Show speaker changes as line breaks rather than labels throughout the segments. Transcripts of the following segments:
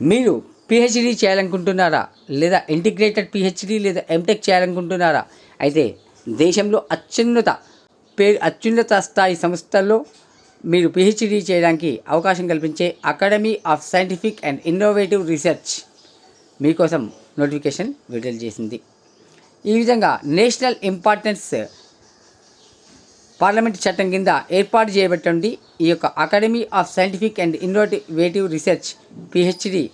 మీరు పిహెచ్డి చేయాలనుకుంటున్నారా, లేదా ఇంటిగ్రేటెడ్ పిహెచ్డి లేదా ఎంటెక్ చేయాలనుకుంటున్నారా? అయితే దేశంలో అత్యున్నత స్థాయి సంస్థల్లో మీరు పిహెచ్డి చేయడానికి అవకాశం కల్పించే academy of scientific and innovative research మీకోసం నోటిఫికేషన్ విడుదల చేసింది. ఈ విధంగా నేషనల్ ఇంపార్టెన్స్ పార్లమెంట్ చట్టం కింద ఏర్పాటు చేయబట్టి ఈ యొక్క academy of scientific and innovative research PhD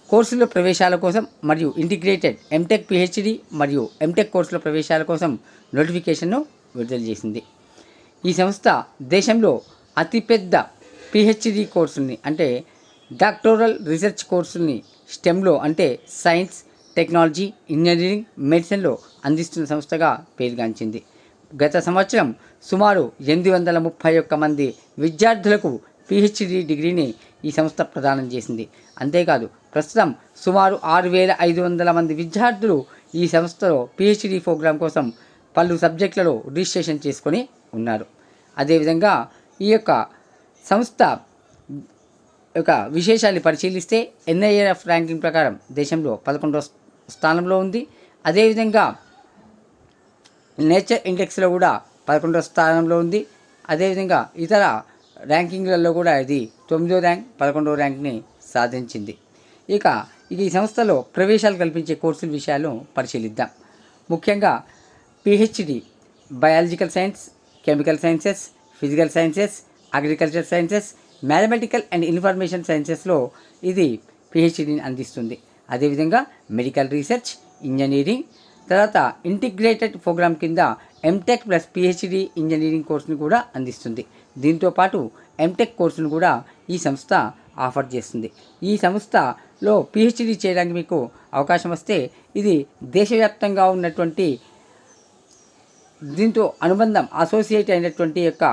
కోర్సుల ప్రవేశాల కోసం మరియు ఇంటిగ్రేటెడ్ ఎంటెక్ పిహెచ్డి మరియు ఎంటెక్ కోర్సుల ప్రవేశాల కోసం నోటిఫికేషన్ను విడుదల చేసింది. ఈ సంస్థ దేశంలో అతిపెద్ద పిహెచ్డి కోర్సుల్ని అంటే డాక్టోరల్ రీసెర్చ్ కోర్సుల్ని స్టెమ్లో అంటే సైన్స్, టెక్నాలజీ, ఇంజనీరింగ్, మెడిసిన్లో అందిస్తున్న సంస్థగా పేరుగాంచింది. గత సంవత్సరం సుమారు 831 మంది విద్యార్థులకు పిహెచ్డి డిగ్రీని ఈ సంస్థ ప్రదానం చేసింది. అంతేకాదు ప్రస్తుతం సుమారు 6500 మంది విద్యార్థులు ఈ సంస్థలో పిహెచ్డి ప్రోగ్రాం కోసం పలు సబ్జెక్టులలో రిజిస్ట్రేషన్ చేసుకొని ఉన్నారు. అదేవిధంగా ఈ యొక్క సంస్థ యొక్క విశేషాన్ని పరిశీలిస్తే ఎన్ఐఆర్ఎఫ్ ర్యాంకింగ్ ప్రకారం దేశంలో 11వ స్థానంలో ఉంది. అదేవిధంగా నేచర్ ఇండెక్స్లో కూడా 11వ స్థానంలో ఉంది. అదేవిధంగా ఇతర ర్యాంకింగ్లలో కూడా ఇది 9వ ర్యాంక్, 11వ ర్యాంక్ని సాధించింది. ఇక ఈ సంస్థలో ప్రవేశాలు కల్పించే కోర్సుల విషయాలు పరిశీలిద్దాం. ముఖ్యంగా PhD biological science, chemical sciences, physical sciences, agriculture sciences, mathematical and information సైన్సెస్లో ఇది పిహెచ్డిని అందిస్తుంది. అదేవిధంగా మెడికల్ రీసెర్చ్, ఇంజనీరింగ్, తర్వాత ఇంటిగ్రేటెడ్ ప్రోగ్రామ్ కింద ఎంటెక్ ప్లస్ పిహెచ్డి ఇంజనీరింగ్ కోర్సును కూడా అందిస్తుంది. దీంతోపాటు ఎంటెక్ కోర్సును కూడా ఈ సంస్థ ఆఫర్ చేస్తుంది. ఈ సంస్థలో పిహెచ్డి చేయడానికి మీకు అవకాశం వస్తే ఇది దేశవ్యాప్తంగా ఉన్నటువంటి దీంతో అనుబంధం అసోసియేట్ అయినటువంటి యొక్క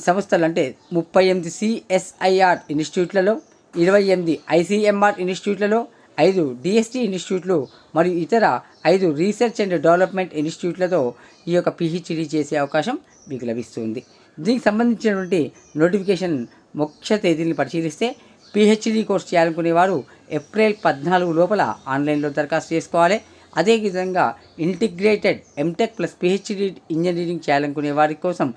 సంస్థలు అంటే 38 సిఎస్ఐఆర్ ఇన్స్టిట్యూట్లలో, 28 ఐసిఎంఆర్ ఇన్స్టిట్యూట్లలో, 5 డిఎస్టి ఇన్స్టిట్యూట్లు మరియు ఇతర 5 రీసెర్చ్ అండ్ డెవలప్మెంట్ ఇన్స్టిట్యూట్లతో ఈ యొక్క పిహెచ్డి చేసే అవకాశం మీకు లభిస్తుంది. దీనికి సంబంధించినటువంటి నోటిఫికేషన్ ముఖ్య తేదీని పరిశీలిస్తే పిహెచ్డి కోర్స్ చేయాలనుకునే వారు ఏప్రిల్ 14 లోపల ఆన్లైన్లో దరఖాస్తు చేసుకోవాలి. అదేవిధంగా integrated MTech plus PhD engineering చేయాలనుకునే వారి కోసం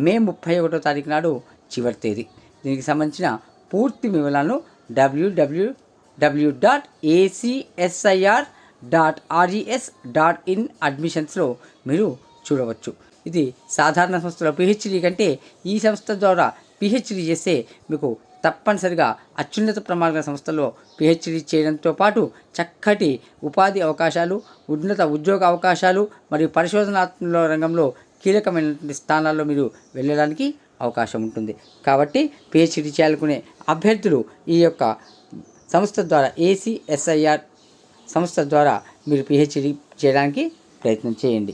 మే 31వ తారీఖు నాడు చివరి తేదీ. దీనికి సంబంధించిన పూర్తి వివరాలను www.acsir.res.in అడ్మిషన్స్లో మీరు చూడవచ్చు. ఇది సాధారణ సంస్థలో పిహెచ్డి కంటే ఈ సంస్థ ద్వారా పిహెచ్డి చేస్తే మీకు తప్పనిసరిగా అత్యున్నత ప్రమాణ సంస్థల్లో పిహెచ్డి చేయడంతో పాటు చక్కటి ఉపాధి అవకాశాలు, ఉన్నత ఉద్యోగ అవకాశాలు మరియు పరిశోధనాత్మక రంగంలో కీలకమైనటువంటి స్థానాల్లో మీరు వెళ్ళడానికి అవకాశం ఉంటుంది. కాబట్టి పిహెచ్డి చేయాలనుకునే అభ్యర్థులు ఈ యొక్క సంస్థ ద్వారా ఏసీఎస్ఐఆర్ సంస్థ ద్వారా మీరు పిహెచ్డి చేయడానికి ప్రయత్నం చేయండి.